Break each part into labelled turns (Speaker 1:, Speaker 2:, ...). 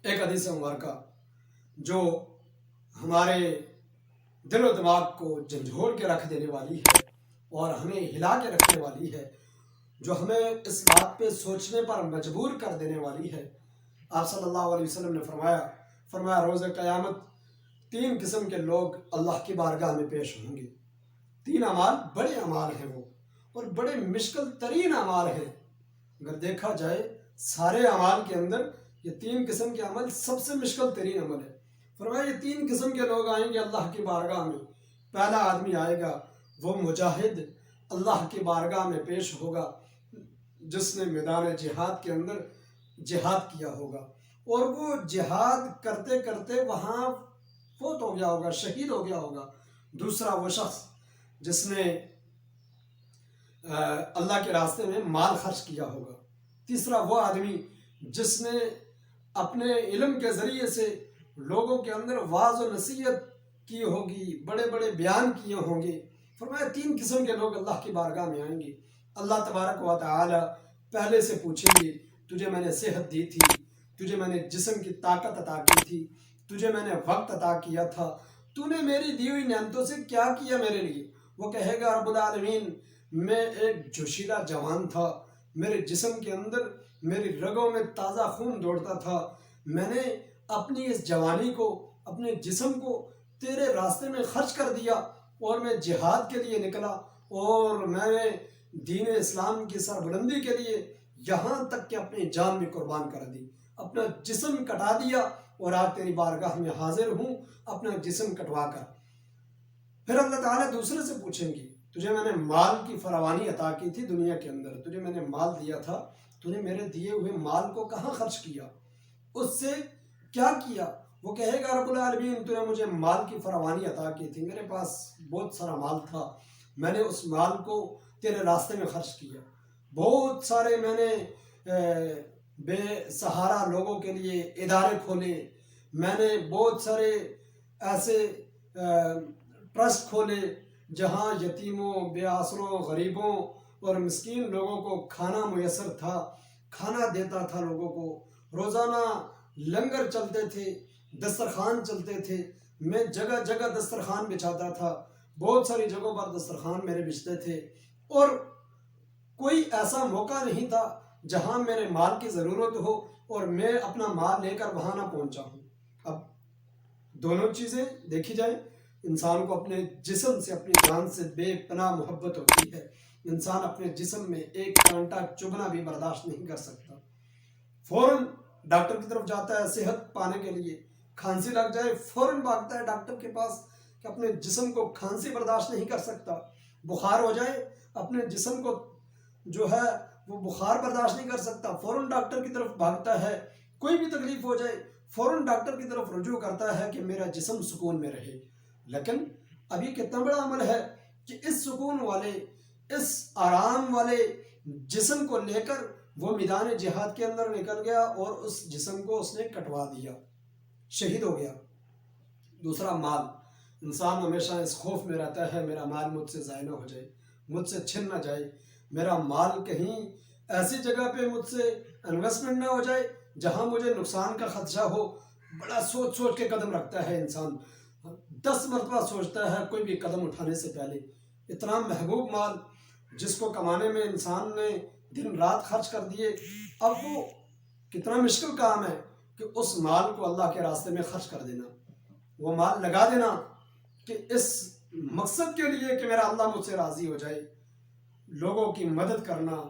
Speaker 1: ایک حدیث مبارکہ جو ہمارے دل و دماغ کو جھنجھوڑ کے رکھ دینے والی ہے اور ہمیں ہلا کے رکھنے والی ہے، جو ہمیں اس بات پہ سوچنے پر مجبور کر دینے والی ہے۔ آپ صلی اللہ علیہ وسلم نے فرمایا روز قیامت 3 قسم کے لوگ اللہ کی بارگاہ میں پیش ہوں گے۔ 3 اعمال بڑے اعمال ہیں وہ، اور بڑے مشکل ترین اعمال ہیں۔ اگر دیکھا جائے سارے اعمال کے اندر یہ 3 قسم کے عمل سب سے مشکل ترین عمل ہے۔ فرمایا یہ 3 قسم کے لوگ آئیں گے اللہ کی بارگاہ میں۔ پہلا آدمی آئے گا وہ مجاہد، اللہ کی بارگاہ میں پیش ہوگا، جس نے میدان جہاد کے اندر جہاد کیا ہوگا، اور وہ جہاد کرتے کرتے وہاں فوت ہو گیا ہوگا، شہید ہو گیا ہوگا۔ دوسرا وہ شخص جس نے اللہ کے راستے میں مال خرچ کیا ہوگا۔ تیسرا وہ آدمی جس نے اپنے علم کے ذریعے سے لوگوں کے اندر واعظ و نصیحت کی ہوگی، بڑے بڑے بیان کیے ہوں گے۔ فرمایا 3 قسم کے لوگ اللہ کی بارگاہ میں آئیں گے۔ اللہ تبارک و تعالی پہلے سے پوچھیں گے، تجھے میں نے صحت دی تھی، تجھے میں نے جسم کی طاقت عطا کی تھی، تجھے میں نے وقت عطا کیا تھا، تو نے میری دی ہوئی نعمتوں سے کیا کیا میرے لیے؟ وہ کہے گا رب العالمین میں ایک جوشیلا جوان تھا، میرے جسم کے اندر میری رگوں میں تازہ خون دوڑتا تھا، میں نے اپنی اس جوانی کو، اپنے جسم کو تیرے راستے میں خرچ کر دیا، اور میں جہاد کے لیے نکلا، اور میں نے دین اسلام کی سربلندی کے لیے یہاں تک کہ اپنی جان بھی قربان کر دی، اپنا جسم کٹا دیا، اور آج تیری بارگاہ میں حاضر ہوں اپنا جسم کٹوا کر۔ پھر اللہ تعالیٰ دوسرے سے پوچھیں گے، تجھے میں نے مال کی فراوانی عطا کی تھی دنیا کے اندر، تجھے میں نے مال دیا تھا، تو نے میرے دیے ہوئے مال کو کہاں خرچ کیا، اس سے کیا کیا؟ وہ کہے گا رب العالمین تو نے مجھے مال کی فراوانی عطا کی تھی، میرے پاس بہت سارا مال تھا، میں نے اس مال کو تیرے راستے میں خرچ کیا، بہت سارے میں نے بے سہارا لوگوں کے لیے ادارے کھولے، میں نے بہت سارے ایسے ٹرسٹ کھولے جہاں یتیموں، بے آسروں، غریبوں اور مسکین لوگوں کو کھانا میسر تھا، کھانا دیتا تھا لوگوں کو، روزانہ لنگر چلتے تھے، دسترخوان چلتے تھے، میں جگہ جگہ دسترخوان بچھاتا تھا، بہت ساری جگہوں پر دسترخوان میرے بچھتے تھے، اور کوئی ایسا موقع نہیں تھا جہاں میرے مال کی ضرورت ہو اور میں اپنا مال لے کر وہاں نہ پہنچا ہوں۔ اب دونوں چیزیں دیکھی جائیں، انسان کو اپنے جسم سے، اپنی جان سے بے پناہ محبت ہوتی ہے، انسان اپنے جسم میں ایک کانٹا چبھنا بھی برداشت نہیں کر سکتا، فوراً ڈاکٹر کی طرف جاتا ہے صحت پانے کے لیے، کھانسی لگ جائے فوراً بھاگتا ہے ڈاکٹر کے پاس کہ اپنے جسم کو کھانسی برداشت نہیں کر سکتا، بخار ہو جائے اپنے جسم کو جو ہے وہ بخار برداشت نہیں کر سکتا، فوراً ڈاکٹر کی طرف بھاگتا ہے، کوئی بھی تکلیف ہو جائے فوراً ڈاکٹر کی طرف رجوع کرتا ہے کہ میرا جسم سکون میں رہے۔ لیکن اب یہ کتنا بڑا عمل ہے کہ اس سکون والے، اس آرام والے جسم کو لے کر وہ میدان جہاد کے اندر نکل گیا، اور اس جسم کو اس نے کٹوا دیا، شہید ہو گیا۔ دوسرا مال، انسان ہمیشہ اس خوف میں رہتا ہے میرا مال مجھ سے ضائع نہ ہو جائے، مجھ سے چھن نہ جائے، میرا مال کہیں ایسی جگہ پہ مجھ سے انویسٹمنٹ نہ ہو جائے جہاں مجھے نقصان کا خدشہ ہو۔ بڑا سوچ سوچ کے قدم رکھتا ہے انسان، 10 مرتبہ سوچتا ہے کوئی بھی قدم اٹھانے سے پہلے۔ اتنا محبوب مال جس کو کمانے میں انسان نے دن رات خرچ کر دیے، اب وہ کتنا مشکل کام ہے کہ اس مال کو اللہ کے راستے میں خرچ کر دینا، وہ مال لگا دینا کہ اس مقصد کے لیے کہ میرا اللہ مجھ سے راضی ہو جائے، لوگوں کی مدد کرنا،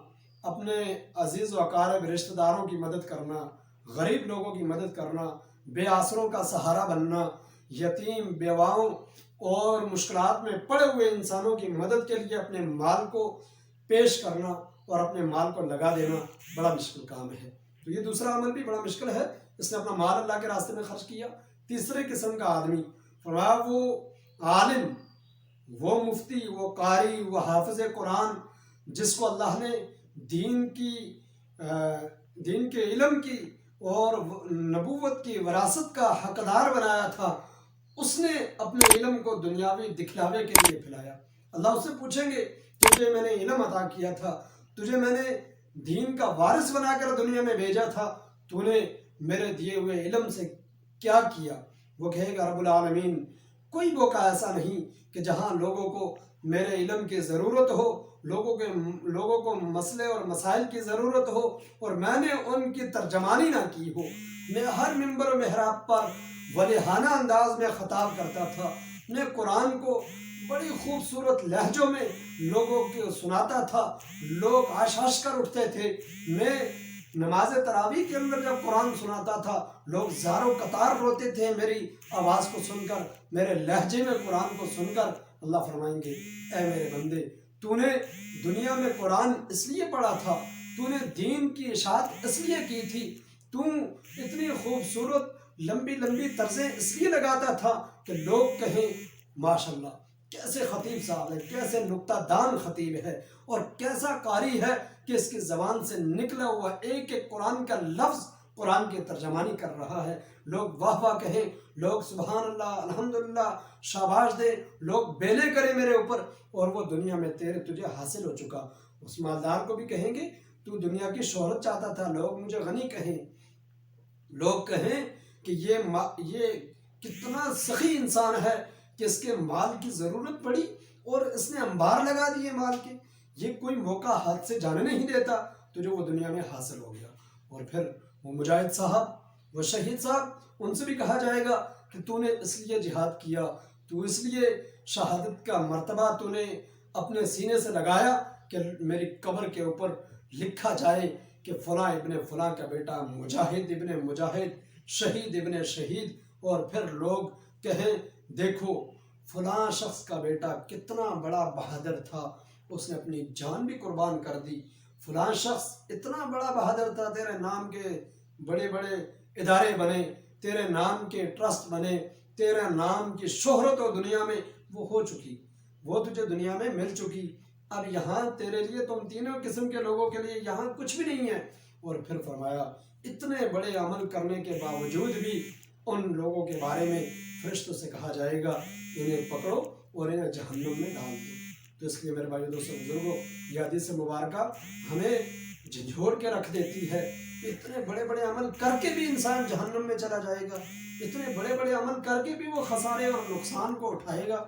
Speaker 1: اپنے عزیز و اقارب رشتہ داروں کی مدد کرنا، غریب لوگوں کی مدد کرنا، بے آسروں کا سہارا بننا، یتیم بیواؤں اور مشکلات میں پڑے ہوئے انسانوں کی مدد کے لیے اپنے مال کو پیش کرنا اور اپنے مال کو لگا دینا بڑا مشکل کام ہے۔ تو یہ دوسرا عمل بھی بڑا مشکل ہے، اس نے اپنا مال اللہ کے راستے میں خرچ کیا۔ تیسرے قسم کا آدمی، فرمایا وہ عالم، وہ مفتی، وہ قاری، وہ حافظ قرآن جس کو اللہ نے دین کے علم کی اور نبوت کی وراثت کا حقدار بنایا تھا، اس نے اپنے علم کو دنیاوی دکھلاوے کے لیے پھیلایا۔ اللہ اس سے پوچھیں گے تجھے میں نے علم عطا کیا تھا، تجھے میں نے دین کا وارث بنا کر دنیا میں بھیجا تھا، تو نے میرے دیے ہوئے علم سے کیا کیا؟ وہ کہے گا رب العالمین کوئی موقع ایسا نہیں کہ جہاں لوگوں کو میرے علم کی ضرورت ہو، لوگوں کو مسئلے اور مسائل کی ضرورت ہو اور میں نے ان کی ترجمانی نہ کی ہو۔ میں ہر منبر و محراب پر ولیحانہ انداز میں خطاب کرتا تھا، میں قرآن کو بڑی خوبصورت لہجوں میں لوگوں کو سناتا تھا، لوگ آشاش کر اٹھتے تھے۔ میں نماز تراویح کے اندر جب قرآن سناتا تھا لوگ زاروں قطار روتے تھے میری آواز کو سن کر، میرے لہجے میں قرآن کو سن کر۔ اللہ فرمائیں گے اے میرے بندے، تو نے دنیا میں قرآن اس لیے پڑھا تھا، تو نے دین کی اشاعت اس لیے کی تھی، تو اتنی خوبصورت لمبی لمبی طرزیں اس لیے لگاتا تھا کہ لوگ کہیں ماشاءاللہ کیسے خطیب صاحب ہے، کیسے نکتہ دان خطیب ہے، اور کیسا قاری ہے کہ اس کی زبان سے نکلا ہوا ایک ایک قرآن کا لفظ قرآن کی ترجمانی کر رہا ہے۔ لوگ واہ واہ کہیں، لوگ سبحان اللہ الحمدللہ شاباش دے، لوگ بیلے کریں میرے اوپر، اور وہ دنیا میں تجھے حاصل ہو چکا۔ اس مالدار کو بھی کہیں گے تو دنیا کی شہرت چاہتا تھا، لوگ مجھے غنی کہیں، لوگ کہیں کہ یہ کتنا سخی انسان ہے کہ اس کے مال کی ضرورت پڑی اور اس نے انبار لگا دیے مال کے، یہ کوئی موقع ہاتھ سے جانے نہیں دیتا، تو جو وہ دنیا میں حاصل ہو گیا۔ اور پھر وہ مجاہد صاحب، وہ شہید صاحب، ان سے بھی کہا جائے گا کہ تو نے اس لیے جہاد کیا، تو اس لیے شہادت کا مرتبہ تو نے اپنے سینے سے لگایا کہ میری قبر کے اوپر لکھا جائے کہ فلاں ابن فلاں کا بیٹا مجاہد ابن مجاہد، شہید ابن شہید، اور پھر لوگ کہیں دیکھو فلاں شخص کا بیٹا کتنا بڑا بہادر تھا، اس نے اپنی جان بھی قربان کر دی، فلاں شخص اتنا بڑا بہادر تھا، تیرے نام کے بڑے بڑے ادارے بنے، تیرے نام کے ٹرسٹ بنے، تیرے نام کی شہرت و دنیا میں وہ ہو چکی، وہ تجھے دنیا میں مل چکی، اب یہاں تیرے لیے تم تینوں قسم کے لوگوں کے لیے یہاں کچھ بھی نہیں ہے۔ اور پھر فرمایا اتنے بڑے عمل کرنے کے باوجود بھی ان لوگوں کے بارے میں فرشتوں سے کہا جائے گا انہیں پکڑو اور انہیں جہنم میں ڈال دو۔ تو اس لیے میرے بھائی دوستوں بزرگوں، یہ حدیث مبارکہ ہمیں جھنجھوڑ کے رکھ دیتی ہے۔ اتنے بڑے بڑے عمل کر کے بھی انسان جہنم میں چلا جائے گا، اتنے بڑے بڑے عمل کر کے بھی وہ خسارے اور نقصان کو اٹھائے گا،